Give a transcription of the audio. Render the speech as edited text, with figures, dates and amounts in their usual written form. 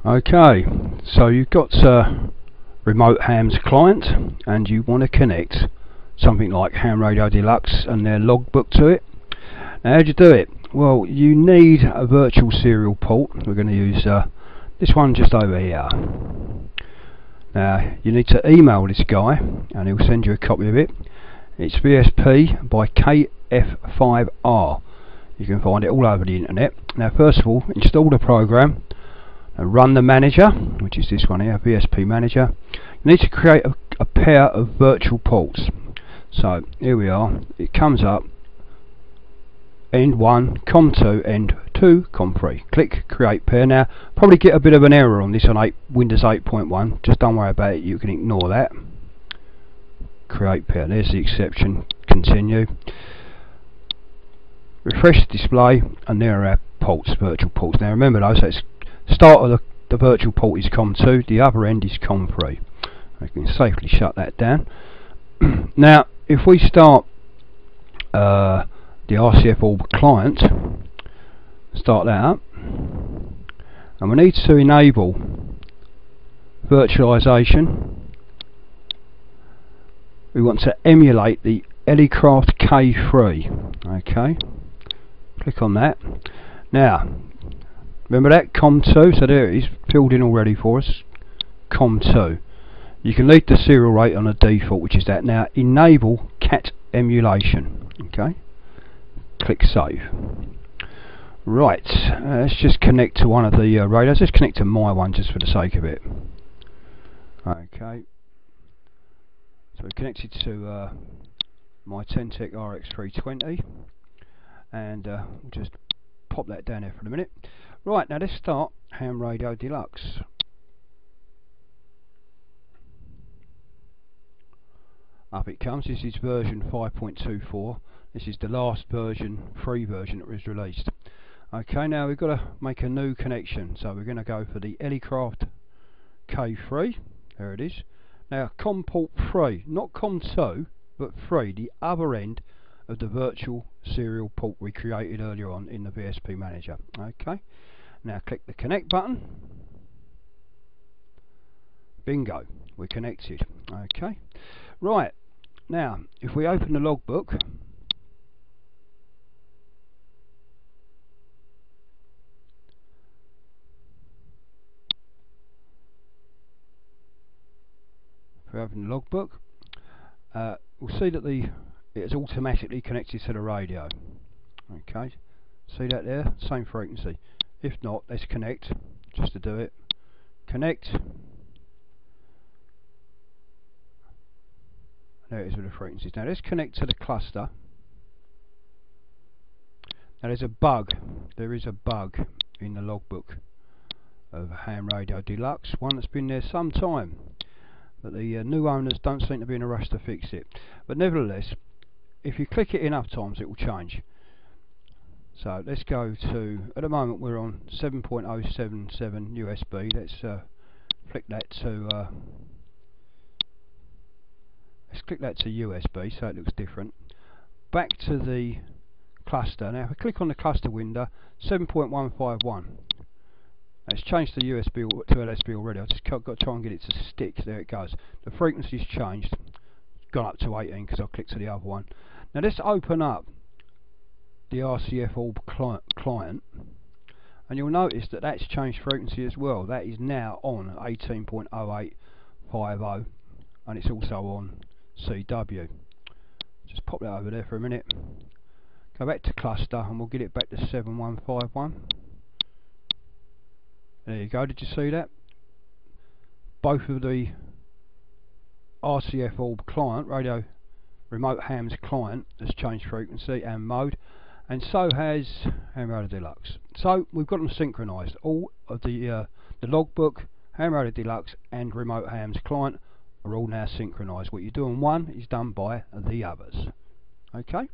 Okay, so you've got RemoteHams Client and you want to connect something like Ham Radio Deluxe and their logbook to it. Now, how do you do it? Well, you need a virtual serial port. We're going to use this one just over here. Now, you need to email this guy and he'll send you a copy of it. It's VSP by KF5R. You can find it all over the internet. Now, first of all, install the program and run the manager, which is this one here, VSP manager. You need to create a pair of virtual ports. So here we are. It comes up end 1 COM2 end 2 COM3. Click create pair. Now probably get a bit of an error on this on Windows 8.1. Just don't worry about it, you can ignore that. Create pair, there's the exception. Continue. Refresh the display and there are our ports, virtual ports. Now remember those, so it's start of the virtual port is COM2, the other end is COM3. I can safely shut that down. Now if we start the RCF Orb client, start that up, and we need to enable virtualization. We want to emulate the Elecraft K3. Okay, click on that. Now remember that COM2, so there it is filled in already for us, COM2. You can leave the serial rate on the default, which is that. Now enable cat emulation. Okay, click save. Right, let's just connect to one of the radios. Let's connect to my one just for the sake of it. Okay, so we're connected to my Tentec RX320 and we'll just pop that down there for a minute. Right, now let's start Ham Radio Deluxe. Up it comes. This is version 5.24. This is the last version, free version that was released. Okay, now we've got to make a new connection, so we're going to go for the Elecraft K3. There it is. Now COM port 3, not COM2, but 3, the other end of the virtual serial port we created earlier on in the VSP manager. Okay, now click the connect button. Bingo, we're connected. Okay, right, now if we open the logbook, we'll see that it's automatically connected to the radio. Okay, see that there, same frequency. If not, let's connect just to do it. Connect. There it is with the frequencies. Now let's connect to the cluster. Now there's a bug. There is a bug in the logbook of Ham Radio Deluxe, one that's been there some time, but the new owners don't seem to be in a rush to fix it. But nevertheless, if you click it enough times, it will change. So let's go to, at the moment we're on 7.077 USB. Let's flick that to let's click that to USB so it looks different. Back to the cluster. Now if I click on the cluster window, 7.151. It's changed the USB to LSB already. I've just got to try and get it to stick. There it goes. The frequency's changed. It's gone up to 18 because I clicked to the other one. Now let's open up the RCF Orb client, and you'll notice that that's changed frequency as well. That is now on 18.0850, and it's also on CW. Just pop that over there for a minute. Go back to cluster, and we'll get it back to 7151. There you go, did you see that? Both of the RCF Orb client, radio RemoteHams Client, has changed frequency and mode, and so has Ham Radio Deluxe. So we've got them synchronised. All of the logbook, Ham Radio Deluxe and RemoteHams Client are all now synchronised. What you do on one is done by the others. Okay?